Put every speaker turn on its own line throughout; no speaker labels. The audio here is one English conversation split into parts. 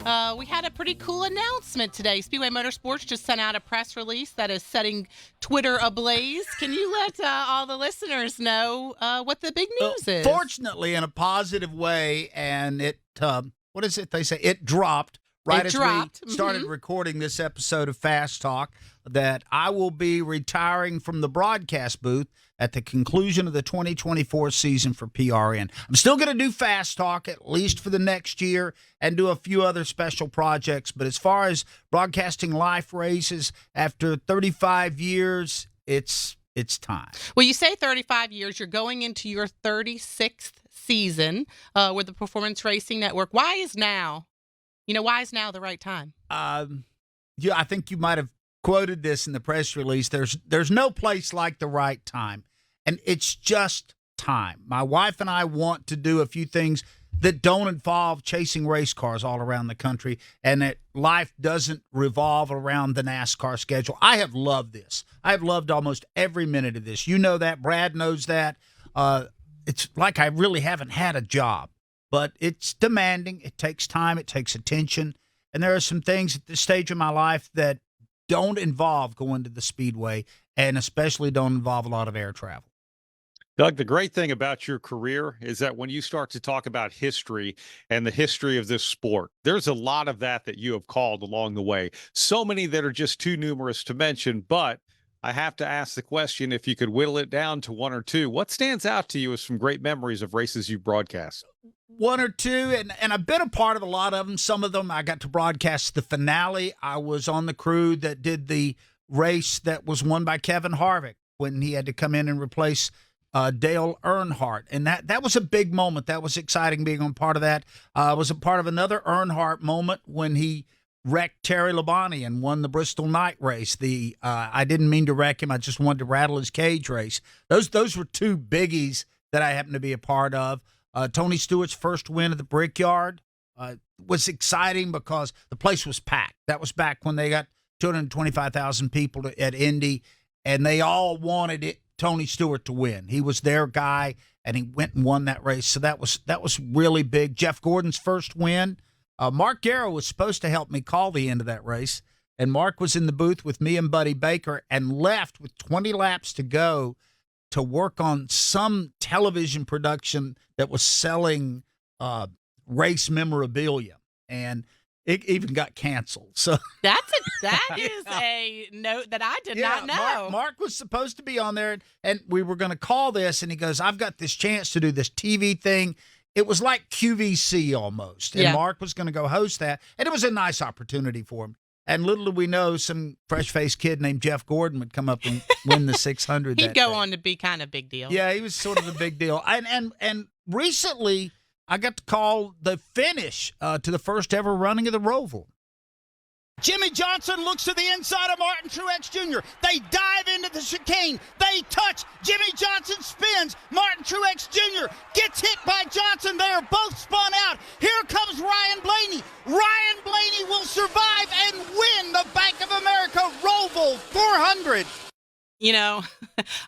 We had a pretty cool announcement today. Speedway Motorsports just sent out a press release that is setting Twitter ablaze. Can you let all the listeners know what the big news is?
Fortunately, in a positive way, and it, what is it they say? It dropped right as we started recording this episode of Fast Talk, that I will be retiring from the broadcast booth at the conclusion of the 2024 season for PRN. I'm still going to do Fast Talk, at least for the next year, and do a few other special projects. But as far as broadcasting life races, after 35 years, it's time.
Well, you say 35 years. You're going into your 36th season with the Performance Racing Network. Why is now? Why is now the right time?
I think you might have quoted this in the press release. There's no place like the right time, and it's just time. My wife and I want to do a few things that don't involve chasing race cars all around the country, and that life doesn't revolve around the NASCAR schedule. I have loved this. I have loved almost every minute of this. You know that. Brad knows that. It's like I really haven't had a job, but it's demanding. It takes time. It takes attention. And there are some things at this stage of my life that don't involve going to the speedway, and especially don't involve a lot of air travel.
Doug, the great thing about your career is that when you start to talk about history and the history of this sport, there's a lot of that you have called along the way. So many that are just too numerous to mention, but I have to ask the question, if you could whittle it down to one or two, what stands out to you as some great memories of races you broadcast?
One or two, and I've been a part of a lot of them. Some of them I got to broadcast the finale. I was on the crew that did the race that was won by Kevin Harvick when he had to come in and replace Dale Earnhardt. And that was a big moment. That was exciting being on part of that. I was a part of another Earnhardt moment when he wrecked Terry Labonte and won the Bristol night race. I didn't mean to wreck him. I just wanted to rattle his cage race. Those were two biggies that I happened to be a part of. Tony Stewart's first win at the Brickyard was exciting because the place was packed. That was back when they got 225,000 people at Indy, and they all wanted Tony Stewart to win. He was their guy, and he went and won that race. So that was really big. Jeff Gordon's first win. Mark Garrow was supposed to help me call the end of that race, and Mark was in the booth with me and Buddy Baker and left with 20 laps to go to work on some television production that was selling race memorabilia, and it even got canceled. So
that is a note that I did not know.
Mark was supposed to be on there, and we were going to call this, and he goes, "I've got this chance to do this TV thing." It was like QVC almost, and Mark was going to go host that, and it was a nice opportunity for him. And little did we know, some fresh-faced kid named Jeff Gordon would come up and win the 600.
He'd go on to be kind of big deal.
Yeah, he was sort of a big deal. And recently, I got to call the finish to the first ever running of the Roval. Jimmy Johnson looks to the inside of Martin Truex Jr. They dive into the chicane. They touch. Jimmy Johnson spins. Martin Truex Jr. gets hit by Johnson. They are both spun out. Here comes Ryan Blaney. Ryan Blaney will survive and win the Bank of America Roval 400.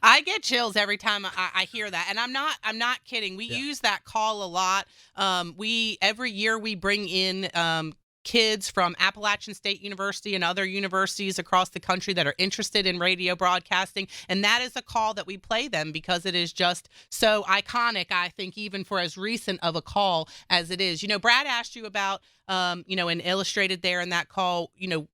I get chills every time I hear that, and I'm not kidding. We use that call a lot. Every year we bring in kids from Appalachian State University and other universities across the country that are interested in radio broadcasting, and that is a call that we play them because it is just so iconic, I think, even for as recent of a call as it is. Brad asked you about and illustrated there in that call,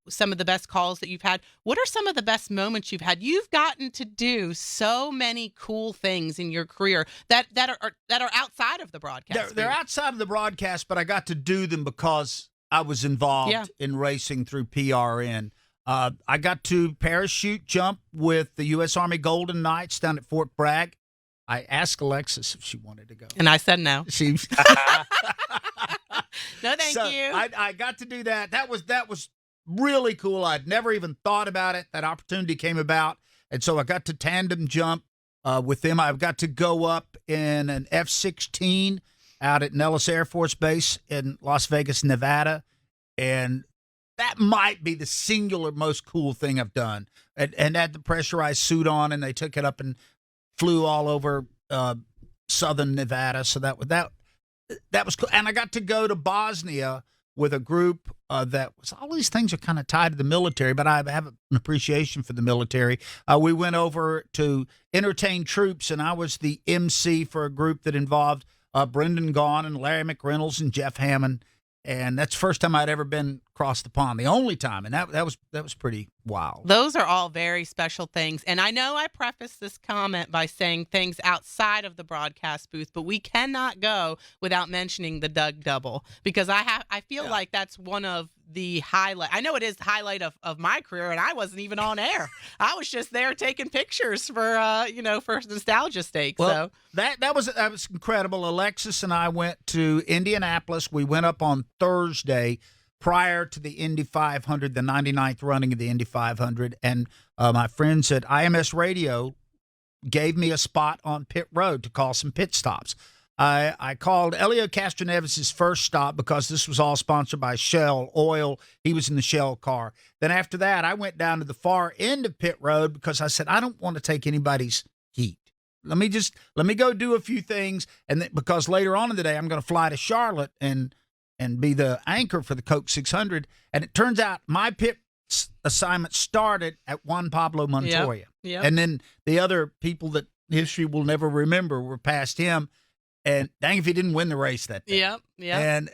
some of the best calls that you've had. What are some of the best moments you've had? You've gotten to do so many cool things in your career that are outside of the broadcast.
They're outside of the broadcast, but I got to do them because I was involved in racing through PRN. I got to parachute jump with the U.S. Army Golden Knights down at Fort Bragg. I asked Alexis if she wanted to go.
And I said no.
She
No, thank you.
I got to do that. That was really cool. I'd never even thought about it. That opportunity came about. And so I got to tandem jump with them. I've got to go up in an F-16 out at Nellis Air Force Base in Las Vegas, Nevada. And that might be the singular most cool thing I've done. And had the pressurized suit on, and they took it up and flew all over southern Nevada. So that was cool. And I got to go to Bosnia with a group that was, all these things are kind of tied to the military, but I have an appreciation for the military. We went over to entertain troops, and I was the MC for a group that involved Brendan Gaughan and Larry McReynolds and Jeff Hammond. And that's the first time I'd ever been across the pond, the only time, and that was pretty wild.
Those are all very special things. And I know I prefaced this comment by saying things outside of the broadcast booth, but we cannot go without mentioning the Doug Double, because I feel like that's one of the highlight. I know it is the highlight of my career, and I wasn't even on air. I was just there taking pictures for for nostalgia's sake.
Well,
so
that was incredible. Alexis and I went to Indianapolis. We went up on Thursday prior to the Indy 500, the 99th running of the Indy 500, and my friends at IMS Radio gave me a spot on pit road to call some pit stops. I called Elio Castroneves' first stop because this was all sponsored by Shell Oil. He was in the Shell car. Then after that, I went down to the far end of pit road because I said, I don't want to take anybody's heat. Let me go do a few things, and because later on in the day, I'm going to fly to Charlotte and be the anchor for the Coke 600. And it turns out my pit assignment started at Juan Pablo Montoya.
Yep.
And then the other people that history will never remember were past him. And dang if he didn't win the race that day.
Yep.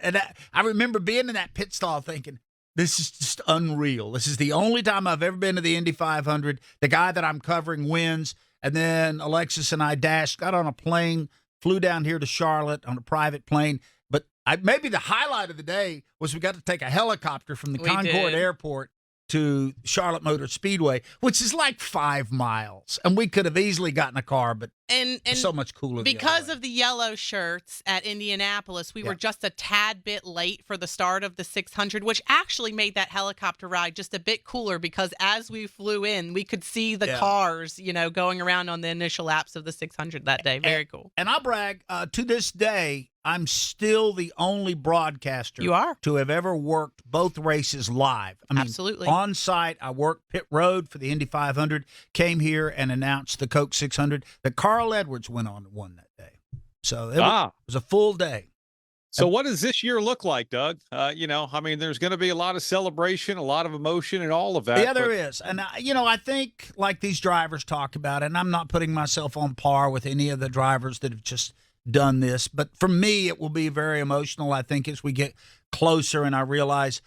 And I remember being in that pit stall thinking, this is just unreal. This is the only time I've ever been to the Indy 500. The guy that I'm covering wins. And then Alexis and I got on a plane, flew down here to Charlotte on a private plane. But maybe the highlight of the day was we got to take a helicopter from the Concord Airport to Charlotte Motor Speedway, which is like 5 miles. And we could have easily gotten a car, but
and
so much cooler.
Because of the yellow shirts at Indianapolis, we were just a tad bit late for the start of the 600, which actually made that helicopter ride just a bit cooler because as we flew in, we could see the cars, going around on the initial laps of the 600 that day. Very cool.
And I'll brag, to this day, I'm still the only broadcaster to have ever worked both races live. I mean,
absolutely.
On site, I worked pit road for the Indy 500, came here and announced the Coke 600 that Carl Edwards went on and won that day. So it was a full day.
So what does this year look like, Doug? There's going to be a lot of celebration, a lot of emotion, and all of that.
Yeah, there is. And, I think like these drivers talk about it, and I'm not putting myself on par with any of the drivers that have just done this, but for me, it will be very emotional, I think, as we get closer and I realize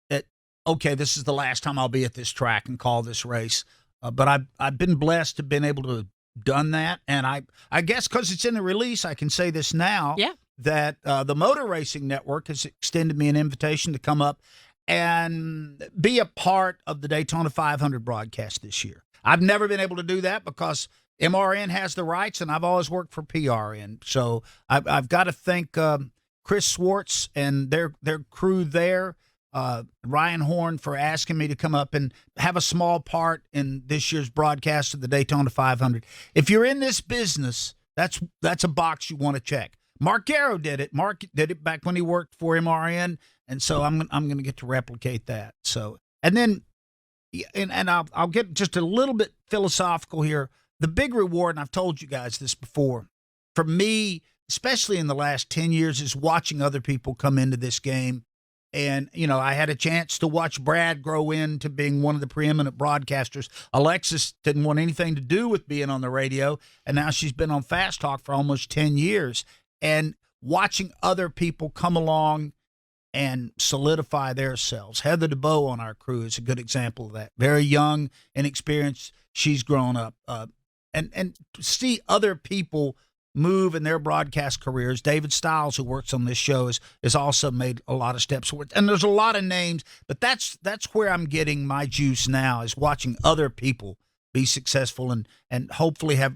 that, okay, this is the last time I'll be at this track and call this race. But I've been blessed to have been able to have done that. And I guess because it's in the release, I can say this now, that the Motor Racing Network has extended me an invitation to come up and be a part of the Daytona 500 broadcast this year. I've never been able to do that because MRN has the rights, and I've always worked for PRN. So I've got to thank Chris Swartz and their crew there, Ryan Horn, for asking me to come up and have a small part in this year's broadcast of the Daytona 500. If you're in this business, that's a box you want to check. Mark Garrow did it. Mark did it back when he worked for MRN, and so I'm going to get to replicate that. So, and then, and I'll get just a little bit philosophical here. The big reward, and I've told you guys this before, for me, especially in the last 10 years, is watching other people come into this game. And, I had a chance to watch Brad grow into being one of the preeminent broadcasters. Alexis didn't want anything to do with being on the radio, and now she's been on Fast Talk for almost 10 years. And watching other people come along and solidify themselves. Heather DeBow on our crew is a good example of that. Very young, inexperienced. She's grown up. And to see other people move in their broadcast careers. David Stiles, who works on this show, has also made a lot of steps forward. And there's a lot of names, but that's where I'm getting my juice now, is watching other people be successful and hopefully have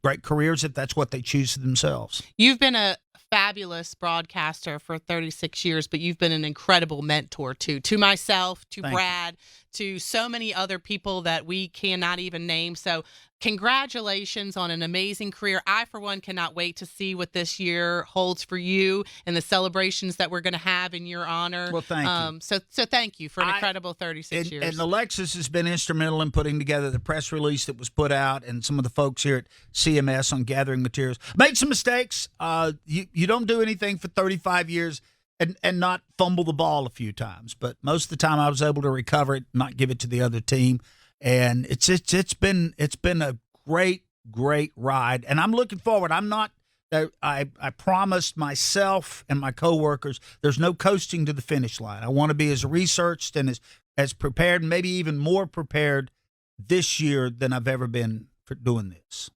great careers if that's what they choose for themselves.
You've been a fabulous broadcaster for 36 years, but you've been an incredible mentor too, to myself, to Brad, to so many other people that we cannot even name. So congratulations on an amazing career. I, for one, cannot wait to see what this year holds for you and the celebrations that we're going to have in your honor.
Well, thank you.
So thank you for an incredible 36 years.
And Alexis has been instrumental in putting together the press release that was put out, and some of the folks here at CMS on gathering materials. Made some mistakes. You don't do anything for 35 years and not fumble the ball a few times. But most of the time, I was able to recover it, not give it to the other team, and it's been a great ride, and I'm looking forward. I'm not. I promised myself and my coworkers there's no coasting to the finish line. I want to be as researched and as prepared, maybe even more prepared this year than I've ever been for doing this.